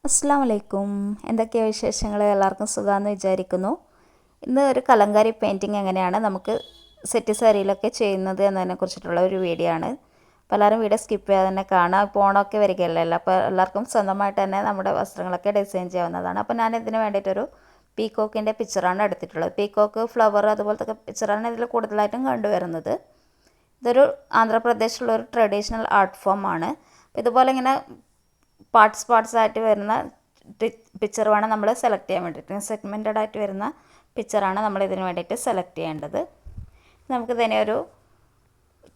അസ്സാം വലൈക്കും. എന്തൊക്കെയാണ് വിശേഷങ്ങൾ? എല്ലാവർക്കും സുഖമാണെന്ന് വിചാരിക്കുന്നു. ഇന്ന് ഒരു കലങ്കാരി പെയിൻറ്റിങ് എങ്ങനെയാണ് നമുക്ക് സെറ്റ് സാരിയിലൊക്കെ ചെയ്യുന്നത് എന്നതിനെ കുറിച്ചിട്ടുള്ള ഒരു വീഡിയോ ആണ്. അപ്പോൾ എല്ലാവരും വീഡിയോ സ്കിപ്പ് ചെയ്യാതെ തന്നെ കാണുക. ഇപ്പോൾ ഓണമൊക്കെ വരികയല്ലോ, അപ്പോൾ എല്ലാവർക്കും സ്വന്തമായിട്ട് തന്നെ നമ്മുടെ വസ്ത്രങ്ങളൊക്കെ ഡിസൈൻ ചെയ്യാവുന്നതാണ്. അപ്പോൾ ഞാൻ ഇതിന് വേണ്ടിയിട്ടൊരു പീക്കോക്കിൻ്റെ പിക്ചറാണ് എടുത്തിട്ടുള്ളത്. പീക്കോക്ക്, ഫ്ലവർ അതുപോലത്തെ പിക്ചറാണ് ഇതിൽ കൂടുതലായിട്ടും കണ്ടുവരുന്നത്. ഇതൊരു ആന്ധ്രാപ്രദേശിലുള്ള ഒരു ട്രഡീഷണൽ ആർട്ട് ഫോം ആണ്. അപ്പോൾ ഇതുപോലെ ഇങ്ങനെ പാർട്സ് ആയിട്ട് വരുന്ന പിക്ചർ വേണം നമ്മൾ സെലക്ട് ചെയ്യാൻ വേണ്ടിയിട്ട്. സെഗ്മെൻറ്റഡ് ആയിട്ട് വരുന്ന പിക്ചറാണ് നമ്മൾ ഇതിന് വേണ്ടിയിട്ട് സെലക്ട് ചെയ്യേണ്ടത്. നമുക്ക് ഇതിനെ ഒരു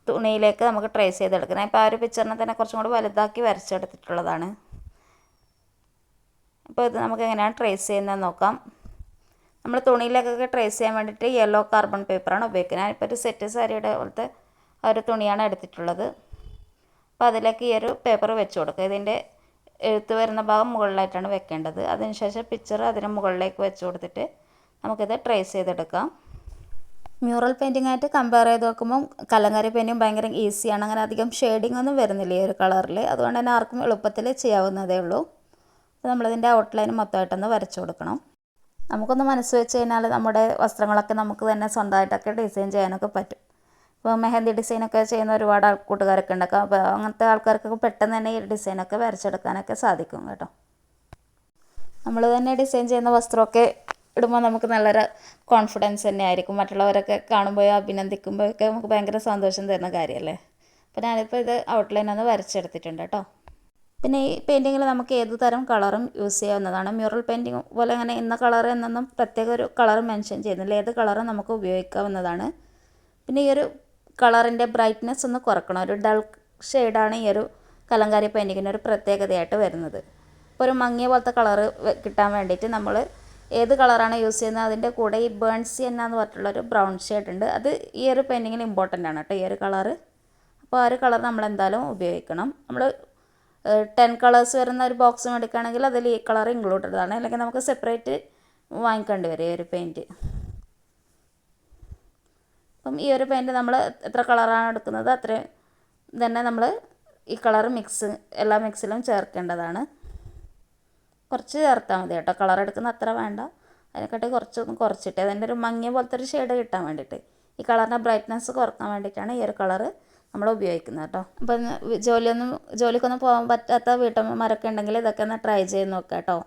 തുണിയിലേക്ക് നമുക്ക് ട്രേസ് ചെയ്തെടുക്കണം. ഇപ്പോൾ ആ ഒരു പിക്ചറിനെ തന്നെ കുറച്ചും കൂടി വലുതാക്കി വരച്ചെടുത്തിട്ടുള്ളതാണ്. അപ്പോൾ ഇത് നമുക്ക് എങ്ങനെയാണ് ട്രേസ് ചെയ്യുന്നത് നോക്കാം. നമ്മൾ തുണിയിലേക്കൊക്കെ ട്രേസ് ചെയ്യാൻ വേണ്ടിയിട്ട് യെല്ലോ കാർബൺ പേപ്പറാണ് ഉപയോഗിക്കുന്നത്. ഞാനിപ്പോൾ ഒരു സെറ്റ് സാരിയുടെ പോലത്തെ ആ ഒരു തുണിയാണ് എടുത്തിട്ടുള്ളത്. അപ്പോൾ അതിലേക്ക് ഈ ഒരു പേപ്പർ വെച്ച് കൊടുക്കുക. ഇതിൻ്റെ എഴുത്ത് വരുന്ന ഭാഗം മുകളിലായിട്ടാണ് വെക്കേണ്ടത്. അതിനുശേഷം പിക്ചർ അതിന് മുകളിലേക്ക് വെച്ച് കൊടുത്തിട്ട് നമുക്കിത് ട്രേസ് ചെയ്തെടുക്കാം. മ്യൂറൽ പെയിൻറ്റിംഗ് ആയിട്ട് കമ്പയർ ചെയ്ത് നോക്കുമ്പോൾ കലങ്കാരി പെയിൻറ്റിങ് ഭയങ്കര ഈസിയാണ്. അങ്ങനെ അധികം ഷെയ്ഡിംഗ് ഒന്നും വരുന്നില്ല ഈ ഒരു കളറിൽ. അതുകൊണ്ട് തന്നെ ആർക്കും എളുപ്പത്തിൽ ചെയ്യാവുന്നതേ ഉള്ളൂ. അപ്പോൾ നമ്മളിതിൻ്റെ ഔട്ട്ലൈൻ മൊത്തമായിട്ടൊന്ന് വരച്ചു കൊടുക്കണം. നമുക്കൊന്ന് മനസ്സ് വെച്ച് കഴിഞ്ഞാൽ നമ്മുടെ വസ്ത്രങ്ങളൊക്കെ നമുക്ക് തന്നെ സ്വന്തമായിട്ടൊക്കെ ഡിസൈൻ ചെയ്യാനൊക്കെ പറ്റും. ഇപ്പോൾ മെഹന്തി ഡിസൈനൊക്കെ ചെയ്യുന്ന ഒരുപാട് കൂട്ടുകാരൊക്കെ ഉണ്ടാക്കാം. അപ്പോൾ അങ്ങനത്തെ ആൾക്കാർക്കൊക്കെ പെട്ടെന്ന് തന്നെ ഈ ഡിസൈനൊക്കെ വരച്ചെടുക്കാനൊക്കെ സാധിക്കും കേട്ടോ. നമ്മൾ തന്നെ ഡിസൈൻ ചെയ്യുന്ന വസ്ത്രമൊക്കെ ഇടുമ്പോൾ നമുക്ക് നല്ലൊരു കോൺഫിഡൻസ് തന്നെ ആയിരിക്കും. മറ്റുള്ളവരൊക്കെ കാണുമ്പോഴോ അഭിനന്ദിക്കുമ്പോഴൊക്കെ നമുക്ക് ഭയങ്കര സന്തോഷം തരുന്ന കാര്യമല്ലേ. അപ്പോൾ ഞാനിപ്പോൾ ഇത് ഔട്ട്ലൈൻ ഒന്ന് വരച്ചെടുത്തിട്ടുണ്ട് കേട്ടോ. പിന്നെ ഈ പെയിൻറ്റിങ്ങിൽ നമുക്ക് ഏത് തരം കളറും യൂസ് ചെയ്യാവുന്നതാണ്. മ്യൂറൽ പെയിൻറ്റിങ് പോലെ അങ്ങനെ ഇന്ന കളർ എന്നൊന്നും പ്രത്യേക ഒരു കളർ മെൻഷൻ ചെയ്യുന്നില്ല. ഏത് കളറും നമുക്ക് ഉപയോഗിക്കാവുന്നതാണ്. പിന്നെ ഈ ഒരു കളറിൻ്റെ ബ്രൈറ്റ്നെസ് ഒന്ന് കുറക്കണം. ഒരു ഡൾ ഷെയ്ഡാണ് ഈ ഒരു കലങ്കാരി പെയിൻറ്റിങ്ങിന് ഒരു പ്രത്യേകതയായിട്ട് വരുന്നത്. ഇപ്പോൾ ഒരു മങ്ങിയ പോലത്തെ കളറ് കിട്ടാൻ വേണ്ടിയിട്ട് നമ്മൾ ഏത് കളറാണ് യൂസ് ചെയ്യുന്നത് അതിൻ്റെ കൂടെ ഈ ബേൺ സിയന്ന എന്ന് പറഞ്ഞിട്ടുള്ളൊരു ബ്രൗൺ ഷെയ്ഡ് ഉണ്ട്. അത് ഈ ഒരു പെയിൻറ്റിങ്ങിന് ഇമ്പോർട്ടൻ്റ് ആണ് കേട്ടോ, ഈ ഒരു കളറ്. അപ്പോൾ ആ ഒരു കളർ നമ്മൾ എന്തായാലും ഉപയോഗിക്കണം. നമ്മൾ 10 കളേഴ്സ് വരുന്ന ഒരു ബോക്സ് എടുക്കുകയാണെങ്കിൽ അതിൽ ഈ കളർ ഇൻക്ലൂഡഡ് ആണ്. അല്ലെങ്കിൽ നമുക്ക് സെപ്പറേറ്റ് വാങ്ങിക്കേണ്ടി വരും ഈ ഒരു പെയിൻറ്റ്. അപ്പം ഈ ഒരു പെയിൻറ്റ് നമ്മൾ എത്ര കളറാണ് എടുക്കുന്നത് അത്രയും തന്നെ നമ്മൾ ഈ കളർ എല്ലാ മിക്സിലും ചേർക്കേണ്ടതാണ്. കുറച്ച് ചേർത്താൽ മതി കേട്ടോ. കളർ എടുക്കുന്ന അത്ര വേണ്ട, അതിനെക്കാട്ടി കുറച്ചൊന്ന് കുറച്ചിട്ട് അതിൻ്റെ ഒരു മങ്ങിയ പോലത്തെ ഒരു ഷെയ്ഡ് കിട്ടാൻ വേണ്ടിയിട്ട്, ഈ കളറിൻ്റെ ബ്രൈറ്റ്നസ് കുറക്കാൻ വേണ്ടിയിട്ടാണ് ഈ ഒരു കളറ് നമ്മൾ ഉപയോഗിക്കുന്നത് കേട്ടോ. അപ്പം ജോലിക്കൊന്നും പോകാൻ പറ്റാത്ത വീട്ടമ്മമാരൊക്കെ ഉണ്ടെങ്കിൽ ഇതൊക്കെ ഒന്ന് ട്രൈ ചെയ്ത് നോക്കാം കേട്ടോ.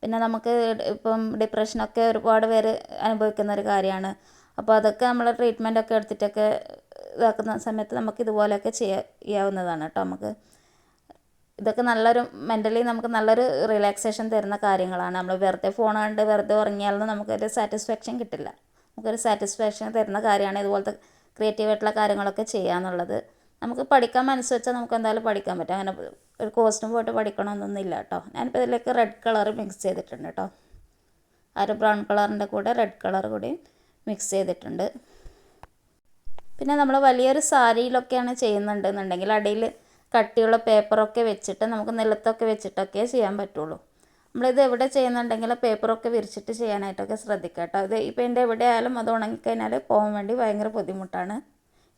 പിന്നെ നമുക്ക് ഇപ്പം ഡിപ്രഷനൊക്കെ ഒരുപാട് പേര് അനുഭവിക്കുന്ന ഒരു കാര്യമാണ്. അപ്പോൾ അതൊക്കെ നമ്മൾ ട്രീറ്റ്മെൻറ്റൊക്കെ എടുത്തിട്ടൊക്കെ ഇതാക്കുന്ന സമയത്ത് നമുക്ക് ഇതുപോലെയൊക്കെ ചെയ്യാവുന്നതാണ് കേട്ടോ. നമുക്ക് ഇതൊക്കെ നല്ലൊരു മെൻ്റലി നമുക്ക് നല്ലൊരു റിലാക്സേഷൻ തരുന്ന കാര്യങ്ങളാണ്. നമ്മൾ വെറുതെ ഫോൺ കണ്ട് വെറുതെ ഉറങ്ങിയാലൊന്നും നമുക്കൊരു സാറ്റിസ്ഫാക്ഷൻ കിട്ടില്ല. നമുക്കൊരു സാറ്റിസ്ഫാക്ഷൻ തരുന്ന കാര്യമാണ് ഇതുപോലത്തെ ക്രിയേറ്റീവായിട്ടുള്ള കാര്യങ്ങളൊക്കെ ചെയ്യാന്നുള്ളത്. നമുക്ക് പഠിക്കാൻ മനസ്സ് വെച്ചാൽ നമുക്ക് എന്തായാലും പഠിക്കാൻ പറ്റും. അങ്ങനെ ഒരു കോഴ്സിന് പോയിട്ട് പഠിക്കണമെന്നൊന്നുമില്ല കേട്ടോ. ഞാനിപ്പോൾ ഇതിലേക്ക് റെഡ് കളർ മിക്സ് ചെയ്തിട്ടുണ്ട് കേട്ടോ. ആ ഒരു ബ്രൗൺ കളറിൻ്റെ കൂടെ റെഡ് കളർ കൂടി മിക്സ് ചെയ്തിട്ടുണ്ട്. പിന്നെ നമ്മൾ വലിയൊരു സാരിയിലൊക്കെയാണ് ചെയ്യുന്നുണ്ടെന്നുണ്ടെങ്കിൽ അടിയിൽ കട്ടിയുള്ള പേപ്പറൊക്കെ വെച്ചിട്ട് നമുക്ക് നിലത്തൊക്കെ വെച്ചിട്ടൊക്കെ ചെയ്യാൻ പറ്റുള്ളൂ. നമ്മളിത് എവിടെ ചെയ്യുന്നുണ്ടെങ്കിൽ പേപ്പറൊക്കെ വിരിച്ചിട്ട് ചെയ്യാനായിട്ടൊക്കെ ശ്രദ്ധിക്കുക കേട്ടോ. ഇത് ഇപ്പോൾ എൻ്റെ എവിടെ ആയാലും അത് ഉണങ്ങിക്കഴിഞ്ഞാൽ പോകാൻ വേണ്ടി ഭയങ്കര ബുദ്ധിമുട്ടാണ്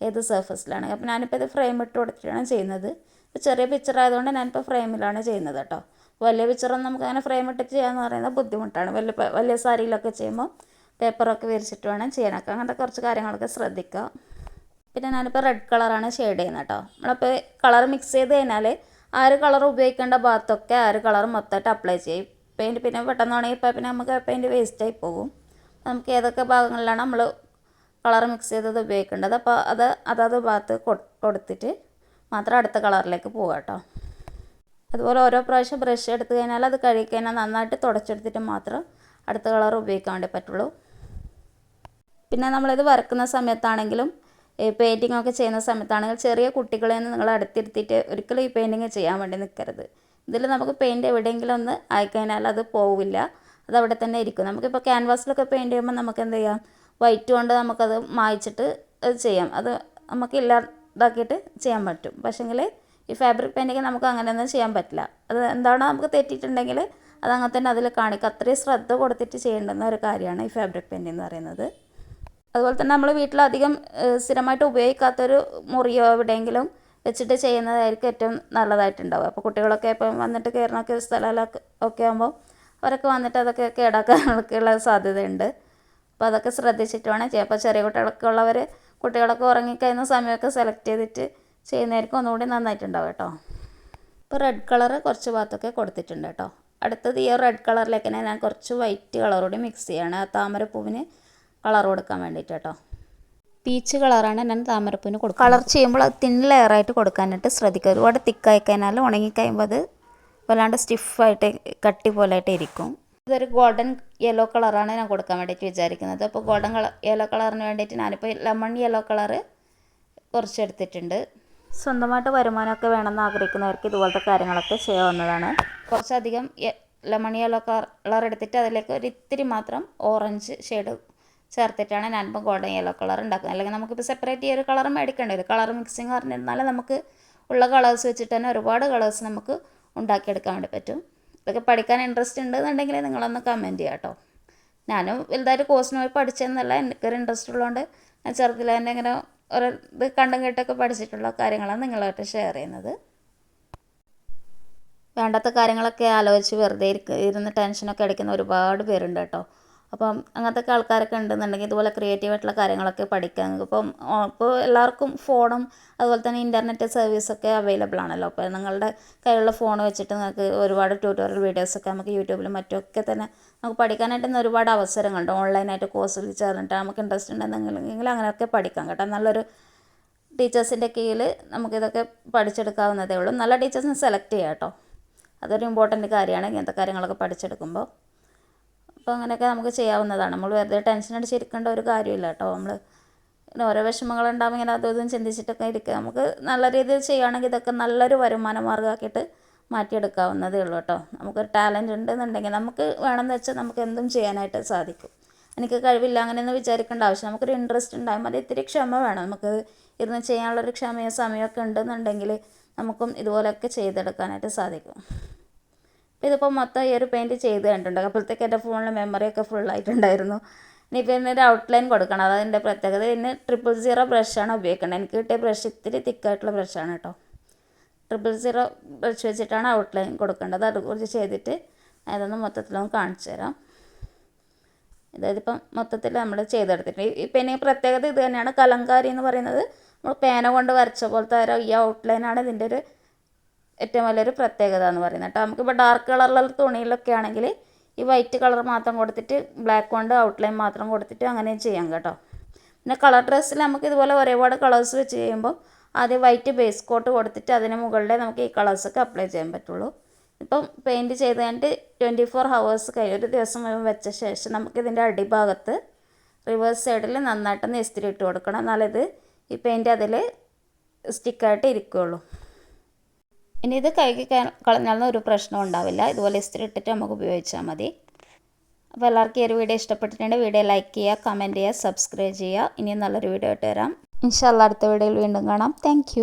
ഏത് സർഫസിലാണ്. അപ്പോൾ ഞാനിപ്പോൾ ഇത് ഫ്രെയിം ഇട്ട് കൊടുത്തിട്ടാണ് ചെയ്യുന്നത്. ഇപ്പോൾ ചെറിയ പിക്ചർ ആയതുകൊണ്ട് ഞാനിപ്പോൾ ഫ്രെയിമിലാണ് ചെയ്യുന്നത് കേട്ടോ. വലിയ പിക്ചറൊന്നും നമുക്ക് അങ്ങനെ ഫ്രെയിം ഇട്ടിട്ട് ചെയ്യാമെന്ന് പറയുന്നത് ബുദ്ധിമുട്ടാണ്. വലിയ സാരിയിലൊക്കെ ചെയ്യുമ്പോൾ പേപ്പറൊക്കെ വിരിച്ചിട്ട് വേണം ചെയ്യാനൊക്കെ. അങ്ങനത്തെ കുറച്ച് കാര്യങ്ങളൊക്കെ ശ്രദ്ധിക്കുക. പിന്നെ ഞാനിപ്പോൾ റെഡ് കളറാണ് ഷെയ്ഡ് ചെയ്യുന്നത് കേട്ടോ. നമ്മളിപ്പോൾ കളർ മിക്സ് ചെയ്ത് കഴിഞ്ഞാൽ ആ ഒരു കളർ ഉപയോഗിക്കേണ്ട ഭാഗത്തൊക്കെ ആ ഒരു കളർ മൊത്തമായിട്ട് അപ്ലൈ ചെയ്യും. പെയിൻറ്റ് പിന്നെ പെട്ടെന്ന് ഉണങ്ങിപ്പോൾ പിന്നെ നമുക്ക് പെയിൻറ്റ് വേസ്റ്റായി പോകും. നമുക്ക് ഏതൊക്കെ ഭാഗങ്ങളിലാണ് നമ്മൾ കളർ മിക്സ് ചെയ്തത് ഉപയോഗിക്കേണ്ടത് അപ്പോൾ അതത് ഭാഗത്ത് കൊടുത്തിട്ട് മാത്രം അടുത്ത കളറിലേക്ക് പോകാം കേട്ടോ. അതുപോലെ ഓരോ പ്രാവശ്യം ബ്രഷ് എടുത്ത് കഴിഞ്ഞാൽ അത് കഴുകി കഴിഞ്ഞാൽ നന്നായിട്ട് തുടച്ചെടുത്തിട്ട് മാത്രം അടുത്ത കളർ ഉപയോഗിക്കാൻ വേണ്ടി പറ്റുള്ളൂ. പിന്നെ നമ്മളിത് വരക്കുന്ന സമയത്താണെങ്കിലും പെയിൻറ്റിംഗ് ഒക്കെ ചെയ്യുന്ന സമയത്താണെങ്കിൽ ചെറിയ കുട്ടികളെ നിങ്ങൾ അടുത്തിരുത്തിയിട്ട് ഒരിക്കലും ഈ പെയിൻറ്റിങ് ചെയ്യാൻ വേണ്ടി നിൽക്കരുത്. ഇതിൽ നമുക്ക് പെയിൻറ്റ് എവിടെയെങ്കിലും ഒന്ന് ആയിക്കഴിഞ്ഞാൽ അത് പോവില്ല, അത് അവിടെ തന്നെ ഇരിക്കും. നമുക്കിപ്പോൾ ക്യാൻവാസിലൊക്കെ പെയിൻറ്റ് ചെയ്യുമ്പോൾ നമുക്ക് എന്ത് ചെയ്യാം, വൈറ്റ് കൊണ്ട് നമുക്കത് മായ്ച്ചിട്ട് അത് ചെയ്യാം. അത് നമുക്ക് ഇല്ലാതാക്കിയിട്ട് ചെയ്യാൻ പറ്റും. പക്ഷേങ്കിൽ ഈ ഫാബ്രിക് പെയിൻറ്റിങ് നമുക്ക് അങ്ങനെയൊന്നും ചെയ്യാൻ പറ്റില്ല. അത് എന്താണോ നമുക്ക് തെറ്റിയിട്ടുണ്ടെങ്കിൽ അതങ്ങനെ തന്നെ അതിൽ കാണിക്കുക. അത്രയും ശ്രദ്ധ കൊടുത്തിട്ട് ചെയ്യേണ്ടുന്ന ഒരു കാര്യമാണ് ഈ ഫാബ്രിക് പെയിൻറ്റിംഗ് എന്ന് പറയുന്നത്. അതുപോലെ തന്നെ നമ്മൾ വീട്ടിലധികം സ്ഥിരമായിട്ട് ഉപയോഗിക്കാത്തൊരു മുറിയോ എവിടെയെങ്കിലും വെച്ചിട്ട് ചെയ്യുന്നതായിരിക്കും ഏറ്റവും നല്ലതായിട്ടുണ്ടാവുക. അപ്പോൾ കുട്ടികളൊക്കെ ഇപ്പം വന്നിട്ട് കയറണൊക്കെ സ്ഥലമൊക്കെ ഒക്കെ ആകുമ്പോൾ അവരൊക്കെ വന്നിട്ട് അതൊക്കെ കേടാക്കാനൊക്കെയുള്ള സാധ്യതയുണ്ട്. അപ്പോൾ അതൊക്കെ ശ്രദ്ധിച്ചിട്ട് വേണം ചെയ്യാം. അപ്പോൾ ചെറിയ കുട്ടികളൊക്കെ ഉറങ്ങിക്കഴിയുന്ന സമയമൊക്കെ സെലക്ട് ചെയ്തിട്ട് ചെയ്യുന്നതായിരിക്കും ഒന്നുകൂടി നന്നായിട്ടുണ്ടാവും കേട്ടോ. ഇപ്പോൾ റെഡ് കളറ് കുറച്ച് ഭാഗത്തൊക്കെ കൊടുത്തിട്ടുണ്ട് കേട്ടോ. അടുത്തത് ഈ റെഡ് കളറിലേക്ക് തന്നെ ഞാൻ കുറച്ച് വൈറ്റ് കളറോടെ മിക്സ് ചെയ്യാണ് ആ താമരപ്പൂവിന് കളർ കൊടുക്കാൻ വേണ്ടിയിട്ട് കേട്ടോ. പീച്ച് കളറാണ് ഞാൻ താമരപ്പൂവിന് കൊടുക്കുക. കളർ ചെയ്യുമ്പോൾ അത് തിൻ ലെയറായിട്ട് കൊടുക്കാനായിട്ട് ശ്രദ്ധിക്കുക. ഒരുപാട് തിക്കായി കഴിഞ്ഞാൽ ഉണങ്ങിക്കഴിയുമ്പോൾ അത് വല്ലാണ്ട് സ്റ്റിഫായിട്ട് കട്ടി പോലെയായിട്ട് ഇരിക്കും. ഇതൊരു ഗോൾഡൻ യെല്ലോ കളറാണ് ഞാൻ കൊടുക്കാൻ വേണ്ടിയിട്ട് വിചാരിക്കുന്നത്. അപ്പോൾ ഗോൾഡൻ യെല്ലോ കളറിന് വേണ്ടിയിട്ട് ഞാനിപ്പോൾ ലെമൺ യെല്ലോ കളറ് കുറച്ചെടുത്തിട്ടുണ്ട്. സ്വന്തമായിട്ട് വരുമാനമൊക്കെ വേണമെന്ന് ആഗ്രഹിക്കുന്നവർക്ക് ഇതുപോലത്തെ കാര്യങ്ങളൊക്കെ ചെയ്യാവുന്നതാണ്. കുറച്ചധികം ലെമൺ യെല്ലോ കളർ എടുത്തിട്ട് അതിലേക്ക് ഒരു ഇത്തിരി മാത്രം ഓറഞ്ച് ഷെയ്ഡ് ചേർത്തിട്ടാണ് ഞാനിപ്പോൾ ഗോൾഡൻ യെല്ലോ കളർ ഉണ്ടാക്കുന്നത്. അല്ലെങ്കിൽ നമുക്കിപ്പോൾ സെപ്പറേറ്റ് ഈ ഒരു കളർ മേടിക്കേണ്ടി വരും. കളർ മിക്സിങ് പറഞ്ഞിരുന്നാൽ നമുക്ക് ഉള്ള കളേഴ്സ് വെച്ചിട്ട് തന്നെ ഒരുപാട് കളേഴ്സ് നമുക്ക് ഉണ്ടാക്കിയെടുക്കാൻ വേണ്ടി പറ്റും. ഇതൊക്കെ പഠിക്കാൻ ഇൻട്രസ്റ്റ് ഉണ്ടെന്നുണ്ടെങ്കിൽ നിങ്ങളൊന്ന് കമൻറ്റ് ചെയ്യാം കേട്ടോ. ഞാനും വലുതായിട്ട് കോഴ്സിന് പോയി പഠിച്ചതെന്നല്ല, എനിക്കൊരു ഇൻട്രസ്റ്റ് ഉള്ളതുകൊണ്ട് ഞാൻ ചെറുതിൽ തന്നെ ഇങ്ങനെ ഒരു ഇത് കണ്ടും കേട്ടൊക്കെ പഠിച്ചിട്ടുള്ള കാര്യങ്ങളാണ് നിങ്ങളായിട്ട് ഷെയർ ചെയ്യുന്നത്. വേണ്ടാത്ത കാര്യങ്ങളൊക്കെ ആലോചിച്ച് വെറുതെ ഇരുന്ന് ടെൻഷനൊക്കെ അടിക്കുന്ന ഒരുപാട് പേരുണ്ട് കേട്ടോ. അപ്പം അങ്ങനത്തെ ആൾക്കാരൊക്കെ ഉണ്ടെന്നുണ്ടെങ്കിൽ ഇതുപോലെ ക്രിയേറ്റീവായിട്ടുള്ള കാര്യങ്ങളൊക്കെ പഠിക്കാൻ ഇപ്പോൾ എല്ലാവർക്കും ഫോണും അതുപോലെ തന്നെ ഇൻ്റർനെറ്റ് സർവീസൊക്കെ അവൈലബിൾ ആണല്ലോ. അപ്പോൾ നിങ്ങളുടെ കയ്യിലുള്ള ഫോൺ വെച്ചിട്ട് നിങ്ങൾക്ക് ഒരുപാട് ട്യൂട്ടോറിയൽ വീഡിയോസൊക്കെ നമുക്ക് യൂട്യൂബിലും മറ്റൊക്കെ തന്നെ നമുക്ക് പഠിക്കാനായിട്ട് ഇന്ന് ഒരുപാട് അവസരങ്ങളുണ്ട്. ഓൺലൈനായിട്ട് കോഴ്സിൽ ചേർന്നിട്ട് നമുക്ക് ഇൻട്രസ്റ്റ് ഉണ്ടെന്നുണ്ടെങ്കിൽ അങ്ങനെയൊക്കെ പഠിക്കാം കേട്ടോ. നല്ലൊരു ടീച്ചേഴ്സിൻ്റെ കീഴിൽ നമുക്കിതൊക്കെ പഠിച്ചെടുക്കാവുന്നതേ ഉള്ളൂ. നല്ല ടീച്ചേഴ്സിനെ സെലക്ട് ചെയ്യാം കേട്ടോ. അതൊരു ഇമ്പോർട്ടൻറ്റ് കാര്യമാണ് ഇങ്ങനത്തെ കാര്യങ്ങളൊക്കെ പഠിച്ചെടുക്കുമ്പോൾ. അപ്പോൾ അങ്ങനെയൊക്കെ നമുക്ക് ചെയ്യാവുന്നതാണ്. നമ്മൾ വെറുതെ ടെൻഷൻ അടിച്ചിരിക്കേണ്ട ഒരു കാര്യമില്ല കേട്ടോ. നമ്മൾ ഇങ്ങനെ ഓരോ വിഷമങ്ങളുണ്ടാകുമ്പോൾ ഇങ്ങനെ അതും ഇതും ചിന്തിച്ചിട്ടൊക്കെ ഇരിക്കുക. നമുക്ക് നല്ല രീതിയിൽ ചെയ്യുകയാണെങ്കിൽ ഇതൊക്കെ നല്ലൊരു വരുമാന മാർഗ്ഗമാക്കിയിട്ട് മാറ്റിയെടുക്കാവുന്നതേ ഉള്ളൂ കേട്ടോ. നമുക്കൊരു ടാലൻറ്റ് ഉണ്ടെന്നുണ്ടെങ്കിൽ നമുക്ക് വേണമെന്ന് വെച്ചാൽ നമുക്ക് എന്തും ചെയ്യാനായിട്ട് സാധിക്കും. എനിക്ക് കഴിവില്ല അങ്ങനെയൊന്നും വിചാരിക്കേണ്ട ആവശ്യം. നമുക്കൊരു ഇൻട്രസ്റ്റ് ഉണ്ടാകും. അത് ഇത്തിരി ക്ഷമ വേണം. നമുക്ക് ഇരുന്ന് ചെയ്യാനുള്ളൊരു ക്ഷമയും സമയമൊക്കെ ഉണ്ടെന്നുണ്ടെങ്കിൽ നമുക്കും ഇതുപോലെയൊക്കെ ചെയ്തെടുക്കാനായിട്ട് സാധിക്കും. ഇതിപ്പോൾ മൊത്തം ഈ ഒരു പെയിൻറ്റ് ചെയ്ത് കണ്ടിട്ടുണ്ട്. അപ്പോഴത്തേക്ക് എൻ്റെ ഫോണിൽ മെമ്മറിയൊക്കെ ഫുള്ളായിട്ടുണ്ടായിരുന്നു. ഇനിയിപ്പോൾ ഇതിനൊരു ഔട്ട്ലൈൻ കൊടുക്കണം. അതതിൻ്റെ പ്രത്യേകത. ഇതിന് 000 ബ്രഷാണ് ഉപയോഗിക്കേണ്ടത്. എനിക്ക് കിട്ടിയ ബ്രഷ് ഇത്തിരി തിക്കായിട്ടുള്ള ബ്രഷാണ് കേട്ടോ. 000 ബ്രഷ് വെച്ചിട്ടാണ് ഔട്ട്ലൈൻ കൊടുക്കേണ്ടത്. അതുകുറിച്ച് ചെയ്തിട്ട് അതൊന്ന് മൊത്തത്തിലൊന്ന് കാണിച്ചു തരാം. ഇപ്പം മൊത്തത്തിൽ നമ്മൾ ചെയ്തെടുത്തിട്ടുണ്ട്. ഈ പെയിൻറ്റിങ് പ്രത്യേകത ഇത് തന്നെയാണ്. കലങ്കാരി എന്ന് പറയുന്നത് നമ്മൾ പേന കൊണ്ട് വരച്ച പോലത്തെ ഈ ഔട്ട്ലൈനാണ് ഇതിൻ്റെ ഒരു ഏറ്റവും വലിയൊരു പ്രത്യേകത എന്ന് പറയുന്നത് കേട്ടോ. നമുക്കിപ്പോൾ ഡാർക്ക് കളറിലുള്ള തുണിയിലൊക്കെ ആണെങ്കിൽ ഈ വൈറ്റ് കളർ മാത്രം കൊടുത്തിട്ട് ബ്ലാക്ക് കൊണ്ട് ഔട്ട്ലൈൻ മാത്രം കൊടുത്തിട്ട് അങ്ങനെ ചെയ്യാം കേട്ടോ. പിന്നെ കളർ ഡ്രസ്സിൽ നമുക്ക് ഇതുപോലെ ഒരുപാട് കളേഴ്സ് വെച്ച് ചെയ്യുമ്പോൾ ആദ്യം വൈറ്റ് ബേസ് കോട്ട് കൊടുത്തിട്ട് അതിന് മുകളിലേ നമുക്ക് ഈ കളേഴ്സൊക്കെ അപ്ലൈ ചെയ്യാൻ പറ്റുള്ളൂ. ഇപ്പം പെയിൻറ്റ് ചെയ്ത് കഴിഞ്ഞിട്ട് 24 hours കഴിഞ്ഞ് ഒരു ദിവസം മുഴുവൻ വെച്ച ശേഷം നമുക്കിതിൻ്റെ അടിഭാഗത്ത് റിവേഴ്സ് സൈഡിൽ നന്നായിട്ടൊന്ന് ഇസ്തിരി ഇട്ട് കൊടുക്കണം. എന്നാലിത് ഈ പെയിൻറ്റ് അതിൽ സ്റ്റിക്കായിട്ട് ഇരിക്കുകയുള്ളൂ. ഇനി ഇത് കഴുകി കളഞ്ഞാലൊന്നും ഒരു പ്രശ്നം ഉണ്ടാവില്ല. ഇതുപോലെ ഇസ്തിരി ഇട്ടിട്ട് നമുക്ക് ഉപയോഗിച്ചാൽ മതി. അപ്പോൾ എല്ലാവർക്കും ഈ ഒരു വീഡിയോ ഇഷ്ടപ്പെട്ടിട്ടുണ്ടെങ്കിൽ വീഡിയോ ലൈക്ക് ചെയ്യുക, കമൻറ്റ് ചെയ്യുക, സബ്സ്ക്രൈബ് ചെയ്യുക. ഇനിയും നല്ലൊരു വീഡിയോ ആയിട്ട് വരാം. ഇൻഷാ അല്ലാഹ് അടുത്ത വീഡിയോയിൽ വീണ്ടും കാണാം. താങ്ക്